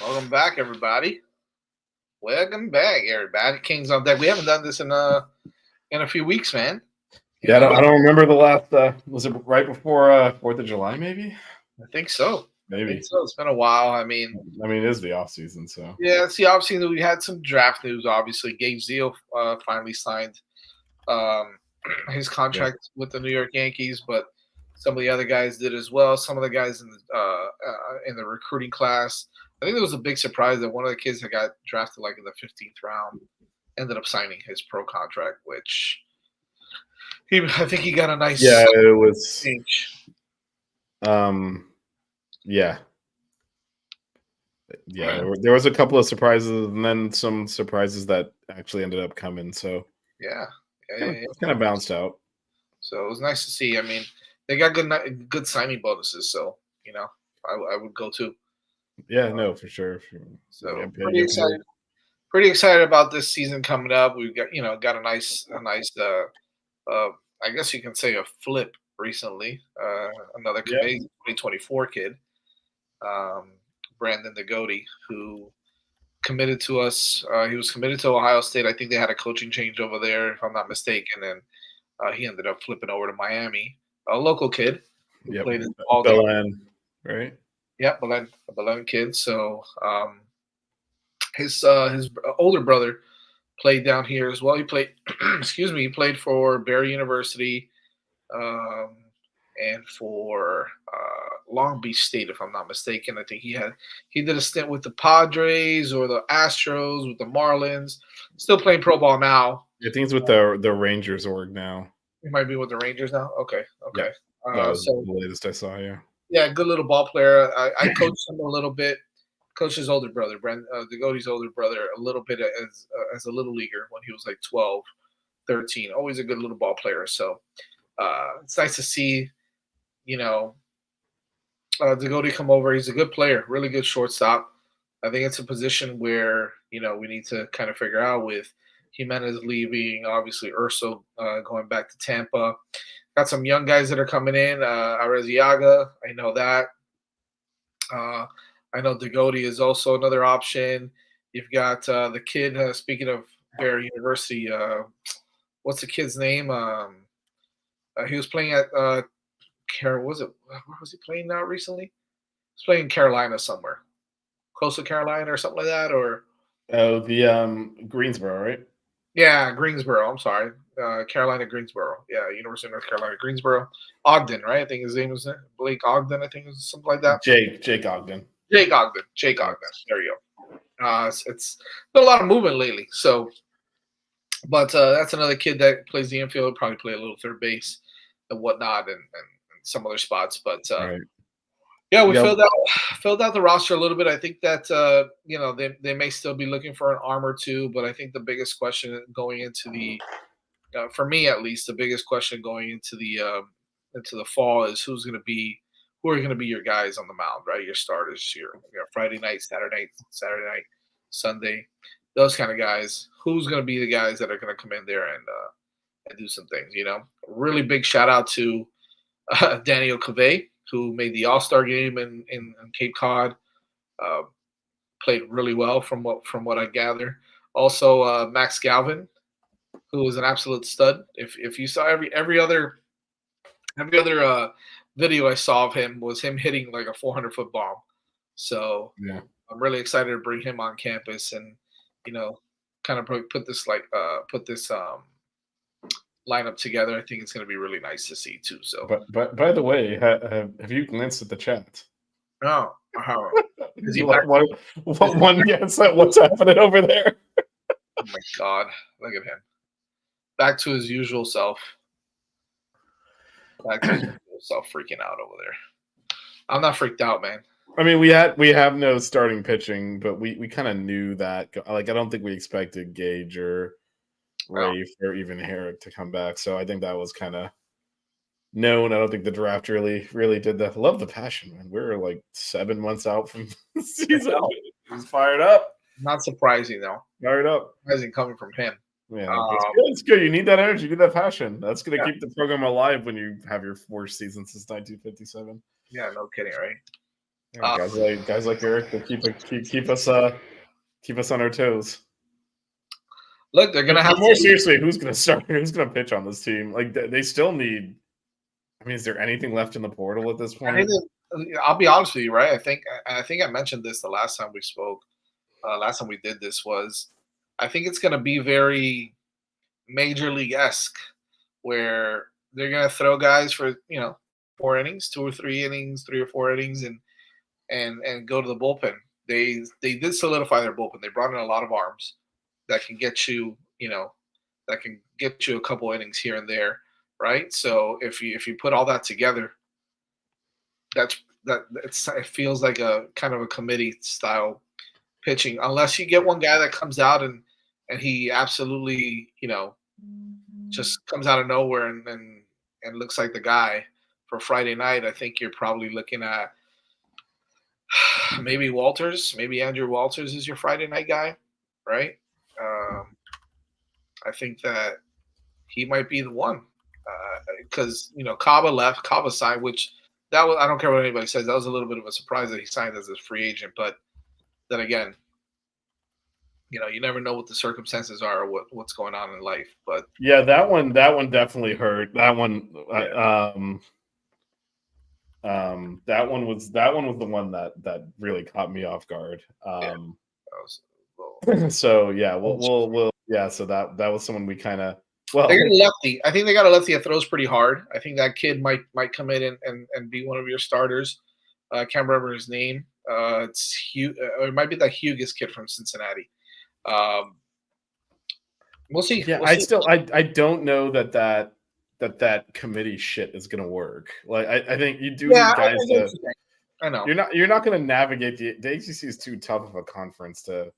Welcome back, everybody. Welcome back, everybody. Kings on deck. We haven't done this in a few weeks, man. You Yeah, know, I don't remember the last. Was it right before 4th of July? Maybe. I think so. I think Maybe. so. It's been a while. I mean, I mean, it is the off season, so yeah. See, obviously, we had some draft news. Obviously, Gabe Zeal finally signed um, his yeah, contract with the New York Yankees, but some of the other guys did as well. Some of the guys in the recruiting class. I think there was a big surprise that one of the kids that got drafted like in the 15th round ended up signing his pro contract, which I think he got a yeah, nice it was. change. Um, yeah, yeah. There was a couple of surprises, and then some surprises that actually ended up coming. So Yeah, yeah, kind yeah, of yeah. kind of bounced out. So it was nice to see. I mean, they got good signing bonuses, so I would go too. Yeah, no, for sure. You So get paid, get paid. pretty excited about this season coming up. We've got a nice I guess you can say a flip recently. Another Yeah, Canadian 2024 kid, um, Brandon Degote, who committed to us. He was committed to Ohio State. I think they had a coaching change over there, if I'm not mistaken, and he ended up flipping over to Miami. A local kid who yep. played his ball down. Belen, right? Yeah, Belen kid. So his older brother played down here as well. He played, excuse me, he played for Barry University um, and for Long Beach State, if I'm not mistaken. I think he did a stint with the Padres or the Astros, with the Marlins. Still playing pro ball now. I think it's with the Rangers org now. He might be with the Rangers now. Okay, Yep, okay. that was So the latest I saw. Yeah. yeah, good little ball player. I coached him a little bit. Coached his older brother, Brent Degote's older brother, a little bit as a little leaguer when he was like 12, 13. Always a good little ball player. So it's nice to see, you know, Degote come over. He's a good player, really good shortstop. I think it's a position where we need to kind of figure out with Jimenez leaving, obviously Urso going back to Tampa. Got some young guys that are coming in. Areziaga, I know that. Uh, I know Degote is also another option. You've got the kid. Speaking of Bear University, what's the kid's name? He was playing at Was it? Where was he playing now recently? He's playing in Carolina somewhere, close to Carolina or something like that. Or Oh, the Greensboro, right? yeah, Greensboro. I'm sorry, Carolina Greensboro. Yeah, University of North Carolina Greensboro. Ogden, right? I think his name was Blake Ogden. I think it was something like that. Jake Ogden. Jake Ogden. Jake Ogden. Yes. There you go. It's been a lot of movement lately. So, but that's another kid that plays the infield. Probably play a little third base and whatnot, and some other spots. But Right. yeah, we Yeah. filled out the roster a little bit. I think that they may still be looking for an arm or two, but I think the biggest question going into the for me at least, the biggest question going into the fall is who are going to be your guys on the mound, right? Your starters, your Friday night, Saturday night, Sunday, those kind of guys. Who's going to be the guys that are going to come in there and do some things? Really big shout out to Daniel Cavey, who made the All Star game in Cape Cod. Uh, Played really well from what I gather. Also, Max Galvin, who is an absolute stud. If you saw every other video I saw of him was him hitting like a 400-foot bomb. So Yeah. I'm really excited to bring him on campus and you know kind of put this lineup together. I think it's going to be really nice to see too. So But by the way, have you glanced at the chat? oh, is he back? What one guess at what's happening over there? Oh my god, look at him. Back to his usual self. Back to his usual self freaking out over there. I'm not freaked out, man. I mean, we have no starting pitching, but we kind of knew that. Like, I don't think we expected Gage or Well, Rafe or even Herrick to come back. So I think that was kind of known. I don't think the draft really did that. Love the passion, man. We're like 7 months out from the season. He's fired up. not surprising though. Fired up. Surprising coming from him. Yeah, it's good. It's good. You need that energy. You need that passion. That's going to Yeah, keep the program alive when you have your 4th season since 1957. yeah, no kidding, right? Yeah, guys like Eric to keep us on our toes. Look, they're gonna have More to. seriously, who's gonna start? Who's gonna pitch on this team? Like they still need. I mean, is there anything left in the portal at this I think point? I'll be honest with you, right? I think I mentioned this the last time we spoke. Last time we did this was, I think it's gonna be very major league esque, where they're gonna throw guys for 4 innings, 2 or 3 innings, 3 or 4 innings, and go to the bullpen. They did solidify their bullpen. They brought in a lot of arms that can get you, that can get you a couple innings here and there, right? So if you put all that together, it feels like a kind of a committee style pitching, unless you get one guy that comes out and he absolutely, just comes out of nowhere and looks like the guy for Friday night. I think you're probably looking at maybe Walters, maybe Andrew Walters is your Friday night guy, right? Um, I think that he might be the one because Kaba left, Kaba signed, which that was, I don't care what anybody says, that was a little bit of a surprise that he signed as a free agent. But then again, you never know what the circumstances are or what's going on in life. But yeah, that one definitely hurt. That one, that one was the one that really caught me off guard. that was So yeah, we'll yeah. So that was someone we kind of well. They got a lefty. I think they got a lefty that throws pretty hard. I think that kid might come in and be one of your starters. I can't remember his name. It's Hugh. It might be that Hughes kid from Cincinnati. We'll see. Yeah, We'll see. I don't know that committee shit is gonna work. Like I think you do need guys to. I know You're not going to navigate the ACC is too tough of a conference to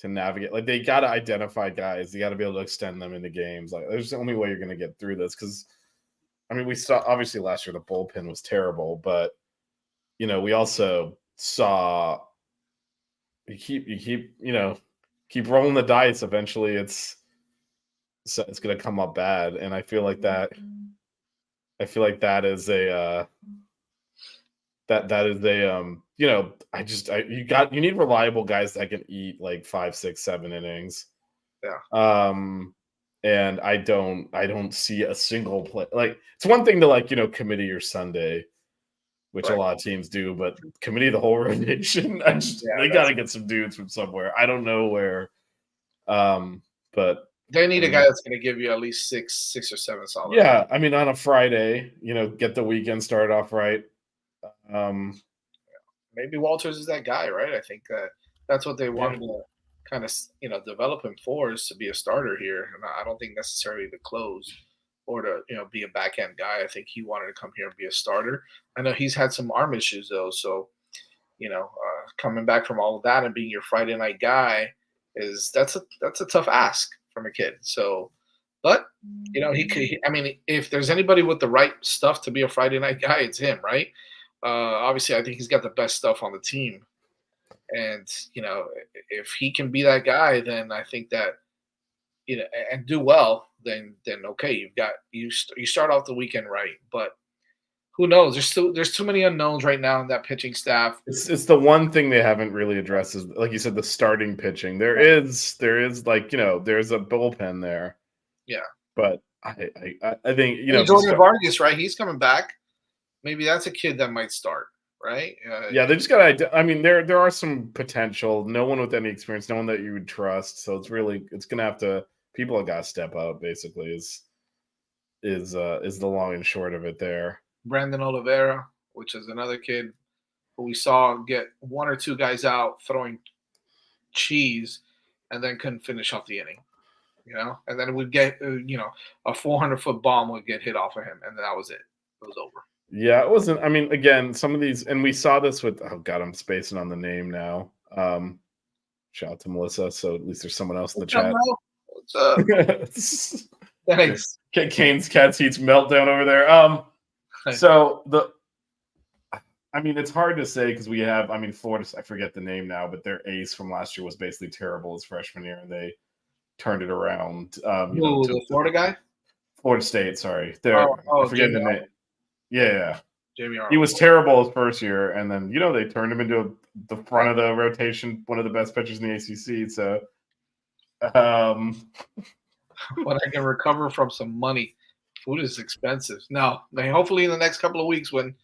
navigate. Like they got to identify guys. You got to be able to extend them into games. Like there's the only way you're going to get through this because, I mean, we saw obviously last year the bullpen was terrible, but we also saw you keep rolling the dice. Eventually, it's going to come up bad, and I feel like that. I feel like that is a. That is a you need reliable guys that can eat like 5, 6, 7 innings. Yeah. And I don't see a single play. Like it's one thing to committee your Sunday, which a lot of teams do, but committee the whole rotation. They got to get some dudes from somewhere. I don't know where. But they need a guy that's going to give you at least six or seven solid. Yeah, I mean on a Friday, get the weekend started off right. Maybe Walters is that guy, right? I think that's what they wanted to kind of develop him for, is to be a starter here, and I don't think necessarily to close or to be a back end guy. I think he wanted to come here and be a starter. I know he's had some arm issues though, so coming back from all of that and being your Friday night guy that's a tough ask from a kid. So, but he could. I mean, if there's anybody with the right stuff to be a Friday night guy, it's him, right? Obviously, I think he's got the best stuff on the team, and if he can be that guy, then I think that and do well, then okay, you start off the weekend right. But who knows? There's too many unknowns right now in that pitching staff. It's the one thing they haven't really addressed is, like you said, the starting pitching. There is there's a bullpen there. Yeah, but I think Jordan Vargas, right? He's coming back. Maybe that's a kid that might start, right? Yeah, they just got to. I mean, there are some potential. No one with any experience, no one that you would trust. So it's going to have to. People have got to step up. Basically, is the long and short of it there. Brandon Oliveira, which is another kid who we saw get one or two guys out throwing cheese, and then couldn't finish off the inning. And then we'd get a 400-foot bomb would get hit off of him, and that was it. It was over. Yeah, it wasn't. I mean, again, some of these, and we saw this with. Oh God, I'm spacing on the name now. Shout out to Melissa. So at least there's someone else in the chat. What's up? Thanks. Kane's cat seats meltdown over there. So I mean, it's hard to say because we have. I mean, Florida. I forget the name now, but their ace from last year was basically terrible his freshman year, and they turned it around. The Florida guy. Florida State. Sorry, I forget the name. Yeah. Jamie He Arnold. was terrible his first year, and then they turned him into the front of the rotation, one of the best pitchers in the ACC. So, When I can recover from some money, food is expensive. No, hopefully in the next couple of weeks when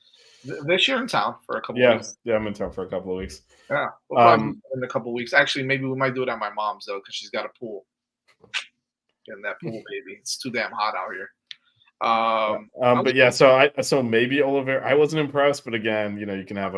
this year in town for a couple of weeks. yeah, I'm in town for a couple of weeks. Yeah, we'll probably do it in a couple of weeks. Actually, maybe we might do it at my mom's though, because she's got a pool. Getting that pool, baby. It's too damn hot out here. But yeah, so maybe Oliveira. I wasn't impressed, but again, you can have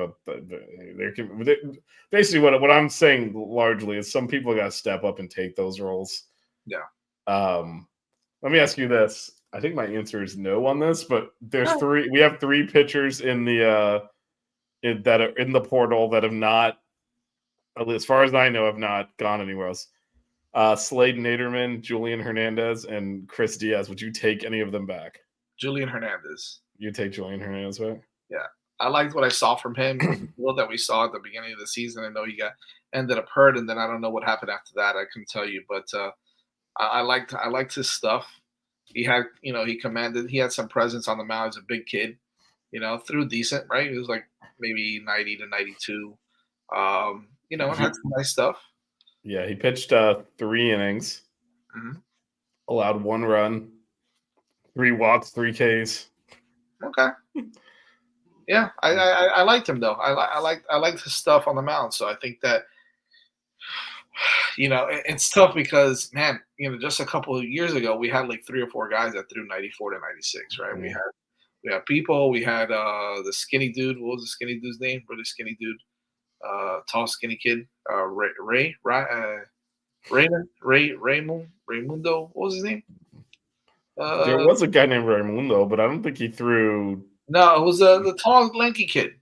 basically what I'm saying largely is some people got to step up and take those roles. Yeah. Let me ask you this. I think my answer is no on this, but there's three. We have three pitchers in the that are in the portal that have not, as far as I know, have not gone anywhere else. Slade Naderman, Julian Hernandez, and Chris Diaz. Would you take any of them back? Julian Hernandez. You take Julian Hernandez back? Yeah. I liked what I saw from him. Well, that we saw at the beginning of the season. I know he ended up hurt, and then I don't know what happened after that. I couldn't tell you, but I liked his stuff. He had, he had some presence on the mound as a big kid. Threw decent, right? He was like maybe 90 to 92. And had some nice stuff. Yeah, he pitched 3 innings, allowed 1 run, 3 walks, 3 Ks. Okay. Yeah, I liked him though. I liked his stuff on the mound. So I think that it's tough because man, just a couple of years ago we had like 3 or 4 guys that threw 94 to 96, right? Mm-hmm. We had people. We had the skinny dude. What was the skinny dude's name? Really skinny dude. Tall, skinny kid, Raymundo. What was his name? There was a guy named Raymundo, but I don't think he threw. No, it was the tall, lanky kid.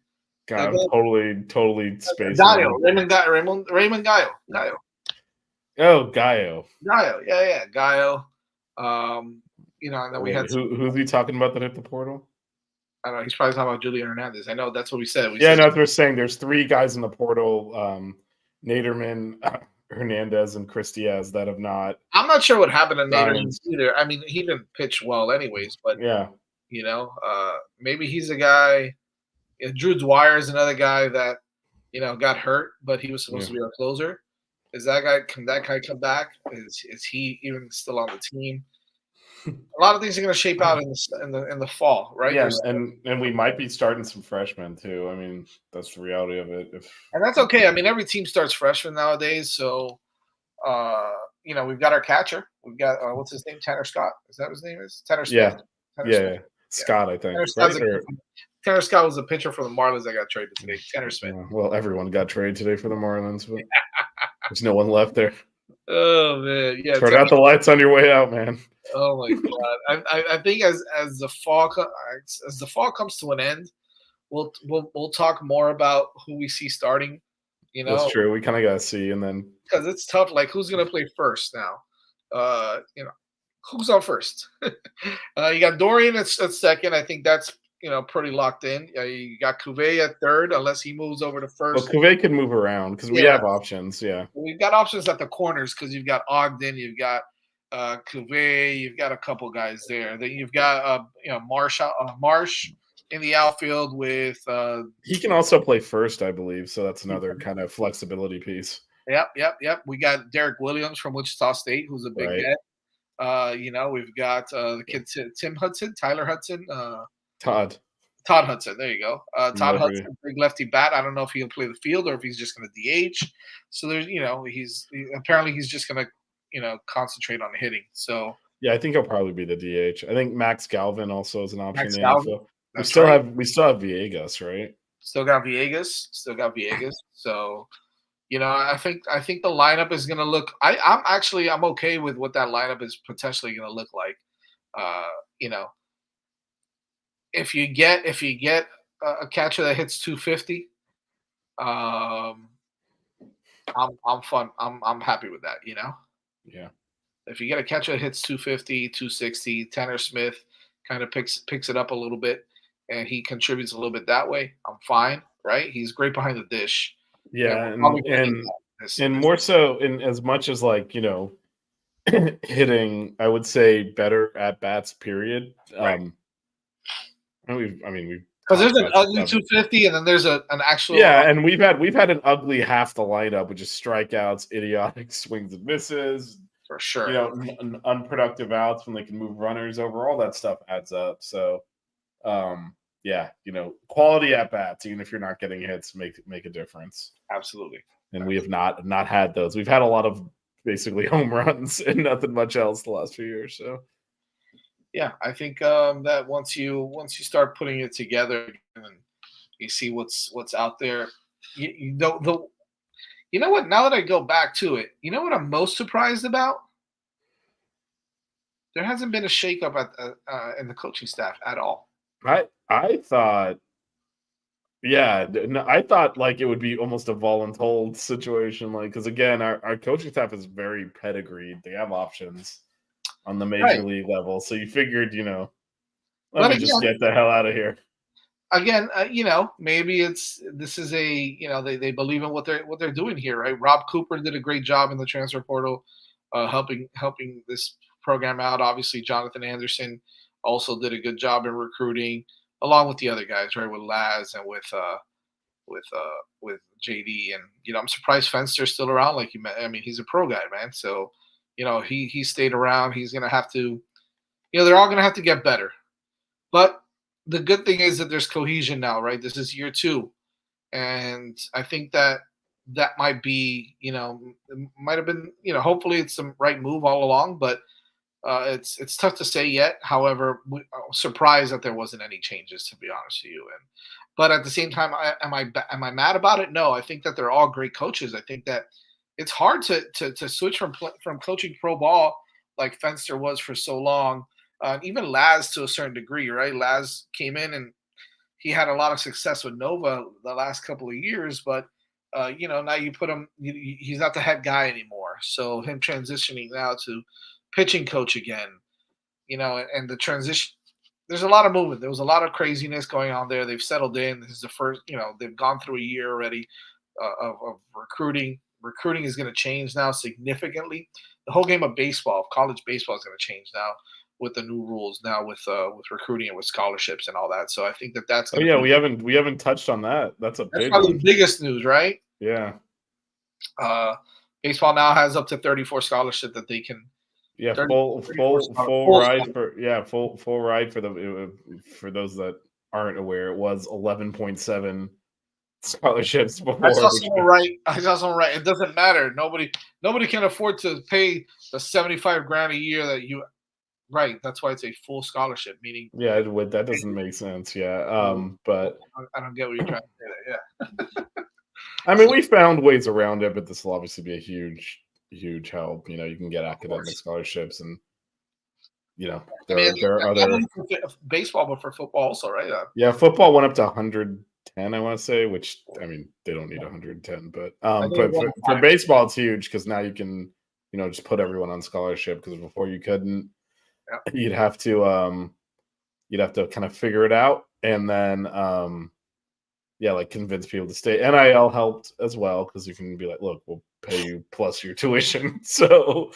God, I'm totally spaced. Gallo, Raymond Gallo. Oh, Gallo. Yeah, Gallo. And then we had who's he talking about that hit the portal? I don't know. He's probably talking about Julian Hernandez. I know that's what we said. They're saying there's 3 guys in the portal: Naderman, Hernandez, and Chris Diaz that have not. I'm not sure what happened to Naderman either. I mean, he didn't pitch well, anyways. But yeah, maybe he's a guy. Drew Dwyer is another guy that got hurt, but he was supposed to be our closer. Can that guy come back? Is he even still on the team? A lot of things are going to shape out in the fall, right? Yeah, and we might be starting some freshmen too. I mean, that's the reality of it. And that's okay. I mean, every team starts freshmen nowadays. So, we've got our catcher. We've got what's his name? Tanner Scott. Is that what his name is? Tanner Scott. Yeah. Scott, I think. Tanner Scott was a pitcher for the Marlins that got traded today. Tanner Smith. Well, everyone got traded today for the Marlins, but there's no one left there. Oh man, yeah. Turn out the lights on your way out, man. Oh my god! I think as the fall comes to an end, we'll talk more about who we see starting. That's true. We kind of gotta see, and then because it's tough. Like who's gonna play first now? Who's on first? You got Dorian at second. I think that's pretty locked in. You got Cuvée at third, unless he moves over to first. Well, Cuvée can move around because we have options. Yeah, we've got options at the corners because you've got Ogden, you've got Cuvée, you've got a couple guys there. Then you've got Marsh in the outfield with. He can also play first, I believe. So that's another kind of flexibility piece. Yep. We got Derek Williams from Wichita State, who's a big get. We've got the kid Tyler Hudson. Todd Hudson. There you go. Todd Hudson, big lefty bat. I don't know if he'll play the field or if he's just going to DH. So there's, he's just going to, concentrate on hitting. So yeah, I think he'll probably be the DH. I think Max Galvin also is an option. We still have Villegas, right? Still got Villegas. So, I think the lineup is going to look. I'm okay with what that lineup is potentially going to look like. If you get a catcher that hits 250, I'm happy with that. Yeah. If you get a catcher that hits 250, 260, Tanner Smith kind of picks it up a little bit, and he contributes a little bit that way, I'm fine. Right? He's great behind the dish. Yeah, and more so in as much as hitting, I would say better at bats. Period. Right. We've Because there's an top ugly 7. 250, and then there's an actual. Yeah, and we've had an ugly half the lineup with just strikeouts, idiotic swings and misses, For sure. unproductive outs when they can move runners over. All that stuff adds up. So, yeah, quality at bats, even if you're not getting hits, make a difference. Absolutely. And we have not had those. We've had a lot of basically home runs and nothing much else the last few years. So Yeah, I think that once you start putting it together and you see what's out there, you know you know what? Now that I go back to it, you know what I'm most surprised about? There hasn't been a shakeup in the coaching staff at all. I thought, yeah, no, I thought like it would be almost a voluntold situation, like because again, our coaching staff is very pedigreed. They have options on the major Right. league level, so you figured, let But me just again, get the hell out of here. maybe this is they believe in what they're doing here, right? Rob Cooper did a great job in the transfer portal, helping this program out. Obviously, Jonathan Anderson also did a good job in recruiting, along with the other guys, right? With Laz and with JD, and I'm surprised Fenster's still around. Like you, I mean, he's a pro guy, man. So he stayed around. He's gonna have to, they're all gonna have to get better. But the good thing is that there's cohesion now, right? This is year 2, and I think that might be, it might have been, hopefully it's the right move all along, but it's tough to say yet. However, I'm surprised that there wasn't any changes, to be honest with you. But at the same time, am I mad about it? No, I think that they're all great coaches. I think that it's hard to switch from coaching pro ball like Fenster was for so long. Even Laz to a certain degree, right? Laz came in and he had a lot of success with Nova the last couple of years, but now you put him, he's not the head guy anymore. So him transitioning now to pitching coach again, and the transition, there's a lot of movement. There was a lot of craziness going on there. They've settled in. This is the first, they've gone through a year already of recruiting. Recruiting is going to change now significantly. The whole game of baseball, of college baseball, is going to change now with the new rules now with recruiting and with scholarships and all that. So I think that's Oh going to yeah, be we haven't touched on that. That's a that's big probably one. the biggest news, right? Yeah. Baseball now has up to 34 scholarships that they can. Yeah, 30, full 34 ride full ride for those that aren't aware. It was 11.7 scholarships before. I saw someone right. It doesn't matter. Nobody can afford to pay the 75 grand a year that you. Right. That's why it's a full scholarship. Meaning, Yeah, that doesn't make sense. Yeah, but I don't get what you're trying to say there. Yeah. I mean, we found ways around it, but this will obviously be a huge help. You can get academic scholarships, and there are other. Baseball, but for football also, right? Yeah, football went up to 110, I want to say, which I mean they don't need 110, but for baseball it's huge because now you can just put everyone on scholarship, because before you couldn't. Yeah. You'd have to kind of figure it out, and then like convince people to stay. NIL helped as well, because you can be like, look, we'll pay you plus your tuition. So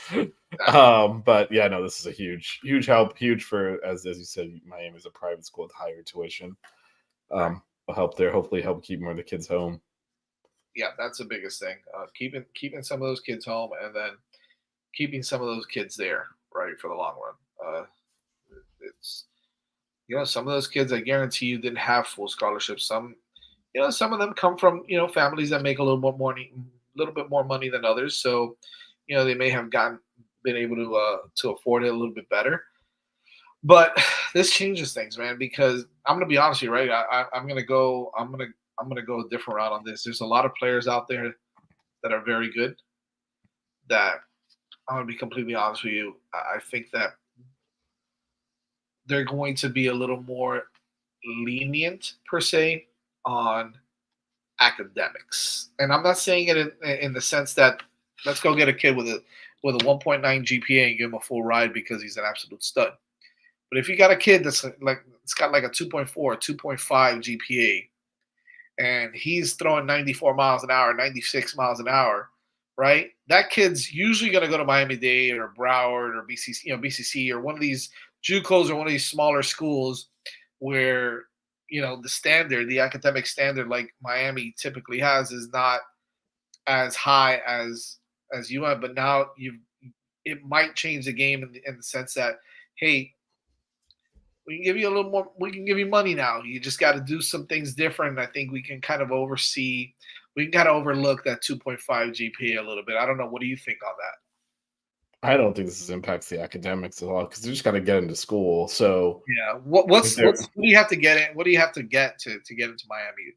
but yeah, no, this is a huge help, huge for, as you said, Miami is a private school with higher tuition. Will help there, hopefully help keep more of the kids home. Yeah, that's the biggest thing. Keeping some of those kids home, and then keeping some of those kids there, right, for the long run. It's some of those kids, I guarantee you, didn't have full scholarships. Some of them come from families that make a little bit more money than others, so they may have been able to afford it a little bit better. But this changes things, man, because I'm gonna be honest with you, right? I'm gonna go a different route on this. There's a lot of players out there that are very good. That I'm gonna be completely honest with you. I think that they're going to be a little more lenient, per se, on academics. And I'm not saying it in the sense that let's go get a kid with a 1.9 GPA and give him a full ride because he's an absolute stud. But if you got a kid that's it's got like a 2.4, 2.5 GPA, and he's throwing 94 miles an hour, 96 miles an hour, right? That kid's usually going to go to Miami-Dade or Broward or BCC or one of these JUCOs or one of these smaller schools where the academic standard like Miami typically has is not as high as UM, but now it might change the game in the sense that, hey, we can give you a little more. We can give you money now. You just got to do some things different. I think we can kind of oversee. We can kind of overlook that 2.5 GPA a little bit. I don't know. What do you think on that? I don't think this impacts the academics at all because they just got to get into school. So yeah, what do you have to get in? What do you have to get to get into Miami?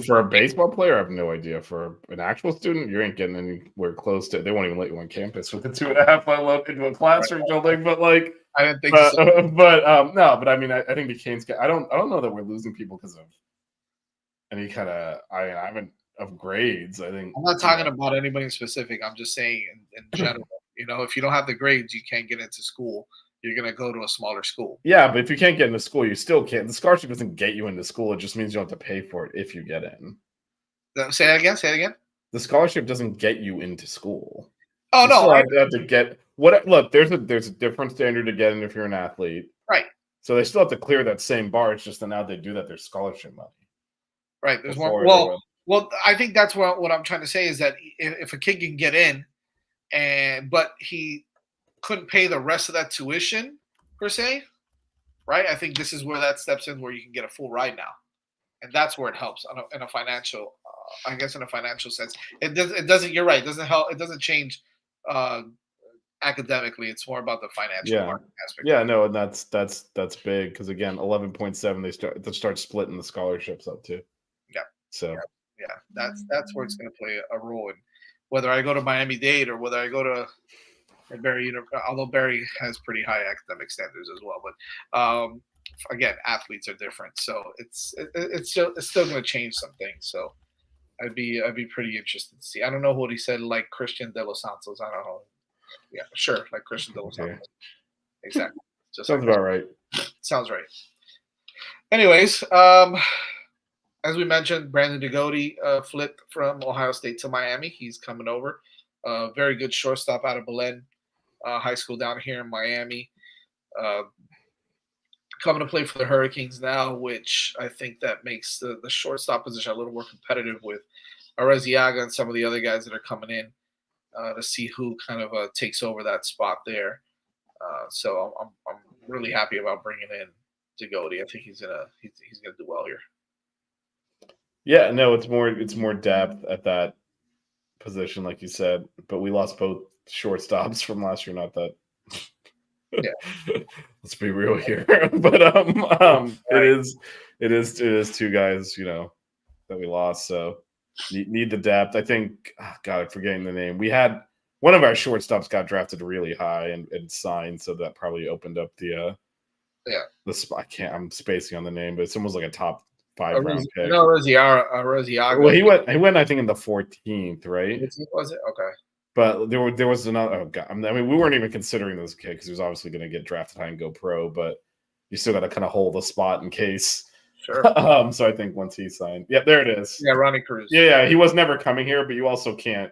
For a baseball player, I have no idea. For an actual student, you ain't getting anywhere close to. They won't even let you on campus with a 2.5 mile up into a classroom building. But I didn't think so. No, but I think the Canes. I don't know that we're losing people because of any kind of. I haven't of grades. I think I'm not talking about anybody specific. I'm just saying in general. If you don't have the grades, you can't get into school. You're going to go to a smaller school. Yeah, but if you can't get into school, you still can't. The scholarship doesn't get you into school. It just means you don't have to pay for it if you get in. Say that again. Say it again. The scholarship doesn't get you into school. Oh, you no. I have to get what? Look, there's a different standard to get in if you're an athlete. Right. So they still have to clear that same bar. It's just that now they do that, there's scholarship money. Right. There's more. Well, I think that's what I'm trying to say is that if a kid can get in, but he couldn't pay the rest of that tuition per se, right? I think this is where that steps in, where you can get a full ride now, and that's where it helps in a financial, I guess, in a financial sense. It doesn't. You're right. It doesn't help. It doesn't change academically. It's more about the financial aspect. Yeah, no, and that's big because again, 11.7 they start splitting the scholarships up too. Yeah. So yeah, that's where it's going to play a role in whether I go to Miami-Dade or whether I go to Barry. Although Barry has pretty high academic standards as well, but again, athletes are different, so it's still going to change some things. So I'd be pretty interested to see. I don't know what he said, like Christian De Los Santos. I don't know. Yeah, sure, like Christian De Los Santos. Exactly. Sounds about right. Sounds right. Anyways, as we mentioned, Brandon Dugote flipped from Ohio State to Miami. He's coming over. Very good shortstop out of Belen High School down here in Miami. Coming to play for the Hurricanes now, which I think that makes the shortstop position a little more competitive with Arreziaga and some of the other guys that are coming in to see who kind of takes over that spot there. So I'm really happy about bringing in Dugote. I think he's gonna do well here. Yeah, no, it's more depth at that position, like you said. But we lost both shortstops from last year. Not that. Yeah. Let's be real here. But it is two guys, that we lost. So need the depth. I think. God, I'm forgetting the name. We had one of our shortstops got drafted really high and signed, so that probably opened up the spot. I'm spacing on the name, but it's almost like a top 5 round pick. No, Arreziaga. Well, he went, I think, in the 14th, right? Was it? Okay. But there was another. Oh God! I mean, we weren't even considering this kid because he was obviously going to get drafted high and go pro. But you still got to kind of hold a spot in case. Sure. So I think once he signed, there it is. Yeah, Ronnie Cruz. Yeah, he was never coming here, but you also can't.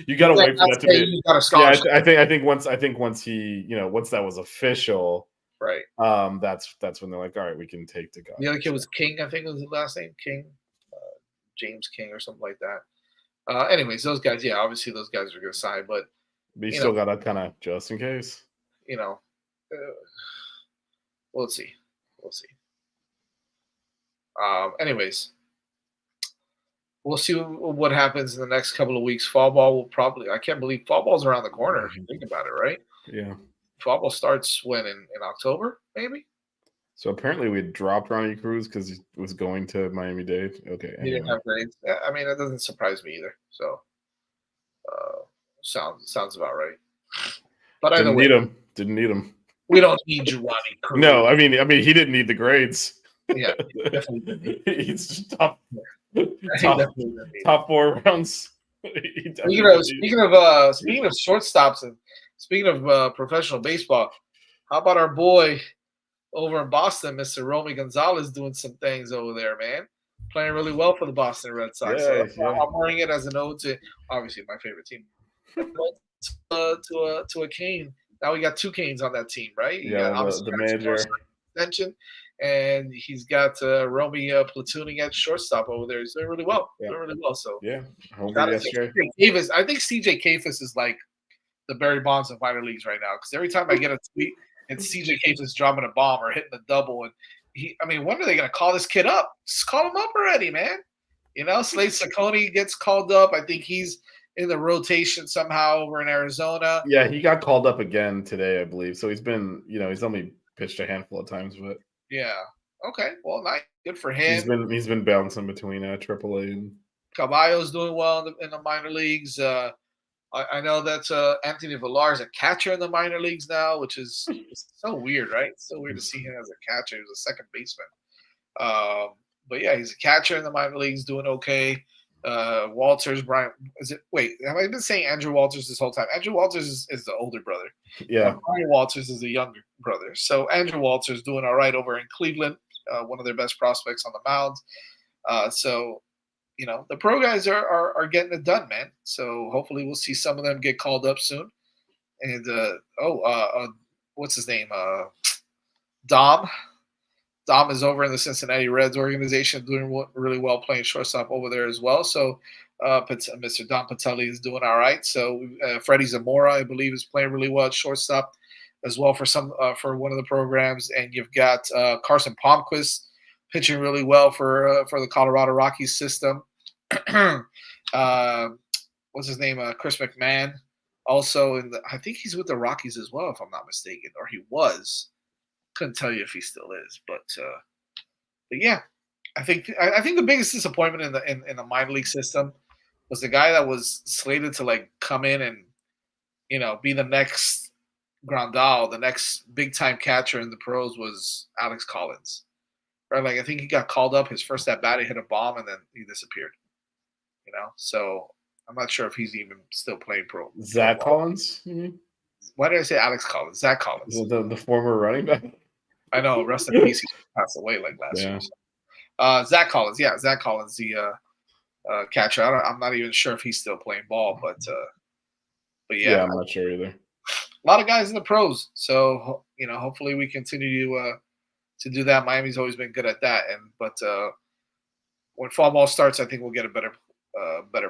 You got to wait for that to be. I think once he, once that was official. Right. That's when they're like, all right, we can take the guy. The other kid was King, I think was his last name, King, James King or something like that. Anyways, those guys, obviously those guys are going to sign, but you still got to kind of just in case. We'll see. Anyways, we'll see what happens in the next couple of weeks. Fall ball I can't believe fall ball's around the corner if you think about it, right? Yeah. Fall ball starts when in October, maybe. So apparently we dropped Ronnie Cruz because he was going to Miami-Dade. Okay. He didn't have grades. I mean, that doesn't surprise me either. So sounds about right. But either way, didn't need him. We don't need you, Ronnie Cruz. No, I mean he didn't need the grades. Yeah, definitely didn't need he's just top 4 rounds. Speaking of shortstops and speaking of professional baseball, how about our boy over in Boston, Mr. Romy Gonzalez, doing some things over there, man? Playing really well for the Boston Red Sox. I'm wearing it as an ode to, obviously, my favorite team. To a Kane. Now we got 2 Canes on that team, right? The manager. Extension, and he's got Romy platooning at shortstop over there. He's doing really well. Yeah. Doing really well. So Yeah. Home shout out to yesterday. CJ Kafis. I think CJ Kafis is like the Barry Bonds of minor leagues right now because every time I get a tweet, it's CJ Kafis dropping a bomb or hitting a double. And when are they going to call this kid up? Just call him up already, man. Slade Ciccone gets called up. I think he's in the rotation somehow over in Arizona. Yeah, he got called up again today, I believe. So he's been, he's only pitched a handful of times, but yeah. Okay. Well, nice. Good for him. He's been bouncing between AAA and Caballo's doing well in the minor leagues. I know that Anthony Villar is a catcher in the minor leagues now, which is so weird, right? It's so weird to see him as a catcher. He's a second baseman. But yeah, he's a catcher in the minor leagues, doing okay. Walters, Brian, have I been saying Andrew Walters this whole time? Andrew Walters is the older brother. yeah. Brian Walters is the younger brother. So Andrew Walters doing all right over in Cleveland, one of their best prospects on the mound. So the pro guys are getting it done, man. So hopefully we'll see some of them get called up soon. And what's his name? Dom. Dom is over in the Cincinnati Reds organization, doing really well, playing shortstop over there as well. So Mr. Dom Patelli is doing all right. So Freddie Zamora, I believe, is playing really well at shortstop as well for one of the programs. And you've got Carson Palmquist pitching really well for the Colorado Rockies system. What's his name? Chris McMahon, also I think he's with the Rockies as well, if I'm not mistaken, or he was. Couldn't tell you if he still is, but yeah, I think the biggest disappointment in the minor league system was the guy that was slated to come in and be the next Grandal, the next big time catcher in the pros was Alex Collins, right? I think he got called up his first at bat, he hit a bomb, and then he disappeared. So I'm not sure if he's even still playing pro. Zach Collins? Mm-hmm. Why did I say Alex Collins? Zach Collins, the former running back. I know, rest in peace. He passed away last year. So. Zach Collins, Zach Collins, the catcher. I'm not even sure if he's still playing ball, but yeah, I'm not sure either. A lot of guys in the pros, so hopefully we continue to do that. Miami's always been good at that, but when fall ball starts, I think we'll get a better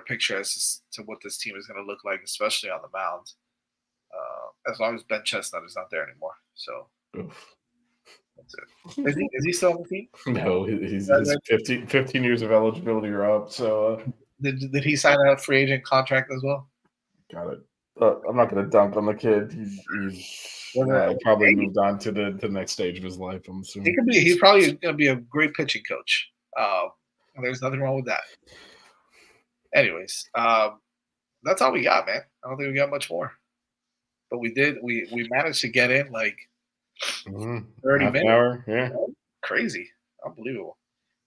picture as to what this team is going to look like, especially on the mound. As long as Ben Chestnut is not there anymore, so. Oof. That's it. Is he still on the team? No, he's 15 years of eligibility are up. So did he sign a free agent contract as well? Got it. I'm not going to dunk on the kid. He's probably moved on to the next stage of his life. I'm assuming he's probably going to be a great pitching coach. There's nothing wrong with that. Anyways, that's all we got, man. I don't think we got much more, but we managed to get in 30 half minutes. An hour, yeah. Crazy. Unbelievable.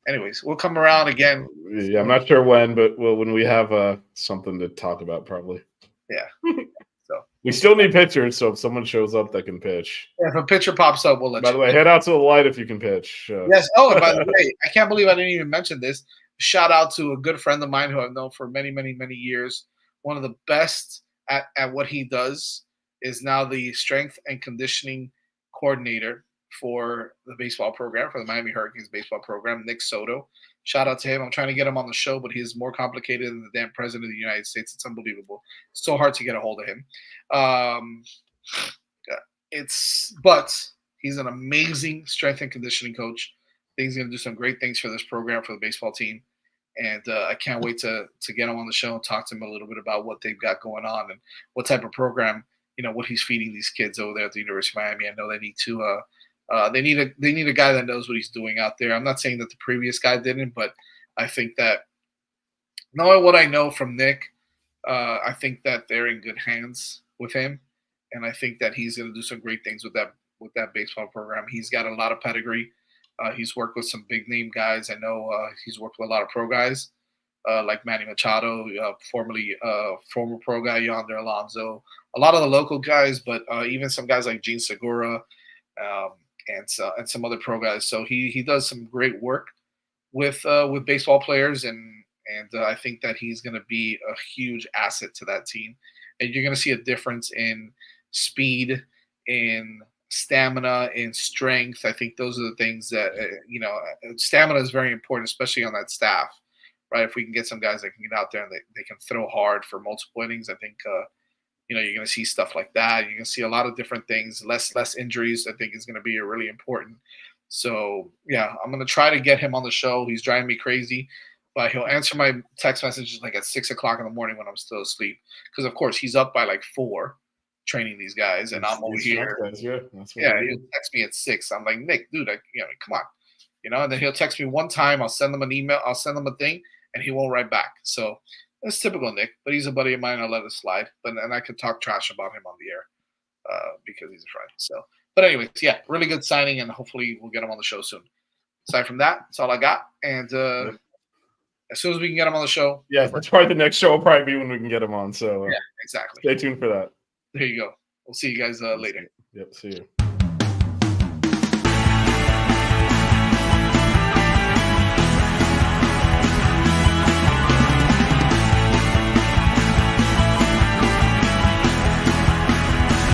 Anyways, we'll come around again. Yeah, I'm not sure when, but when we have something to talk about, probably. Yeah. So we still need pitchers, so if someone shows up that can pitch. If a pitcher pops up, we'll let you know. By the way, head out to the light if you can pitch. Yes. Oh, and by the way, I can't believe I didn't even mention this. Shout out to a good friend of mine who I've known for many, many, many years. One of the best at what he does is now the strength and conditioning coordinator for the baseball program, for the Miami Hurricanes baseball program, Nick Soto. Shout out to him. I'm trying to get him on the show, but he's more complicated than the damn president of the United States. It's unbelievable. It's so hard to get a hold of him. But he's an amazing strength and conditioning coach. I think he's going to do some great things for this program, for the baseball team. And I can't wait to get him on the show and talk to him a little bit about what they've got going on and what type of program, what he's feeding these kids over there at the University of Miami. I know they need to they need a guy that knows what he's doing out there. I'm not saying that the previous guy didn't, but I think that knowing what I know from Nick, I think that they're in good hands with him, and I think that he's going to do some great things with that baseball program. He's got a lot of pedigree. He's worked with some big name guys. I know he's worked with a lot of pro guys like Manny Machado, former pro guy Yonder Alonso, a lot of the local guys, but even some guys like Gene Segura. And some other pro guys. So he does some great work with baseball players, and I think that he's going to be a huge asset to that team. And you're going to see a difference in speed, in stamina and strength. I think those are the things that stamina is very important, especially on that staff, right? If we can get some guys that can get out there and they can throw hard for multiple innings, I think you're going to see stuff like that. You're going to see a lot of different things, less injuries. I think is going to be really important. So yeah, I'm going to try to get him on the show. He's driving me crazy, but he'll answer my text messages like at 6 o'clock in the morning when I'm still asleep. Because of course he's up by like 4 training these guys, and I'm over here. Guys, yeah, He'll text me at 6. I'm like, Nick, dude, come on, And then he'll text me one time. I'll send him an email. I'll send him a thing, and he won't write back. So that's typical Nick. But he's a buddy of mine. I'll let it slide. And I could talk trash about him on the air because he's a friend. So, but anyways, yeah, really good signing, and hopefully we'll get him on the show soon. Aside from that, that's all I got. And as soon as we can get him on the show, yeah, that's probably the next show will probably be when we can get him on. So yeah, exactly. Stay tuned for that. There you go. We'll see you guys later. Yep. See you.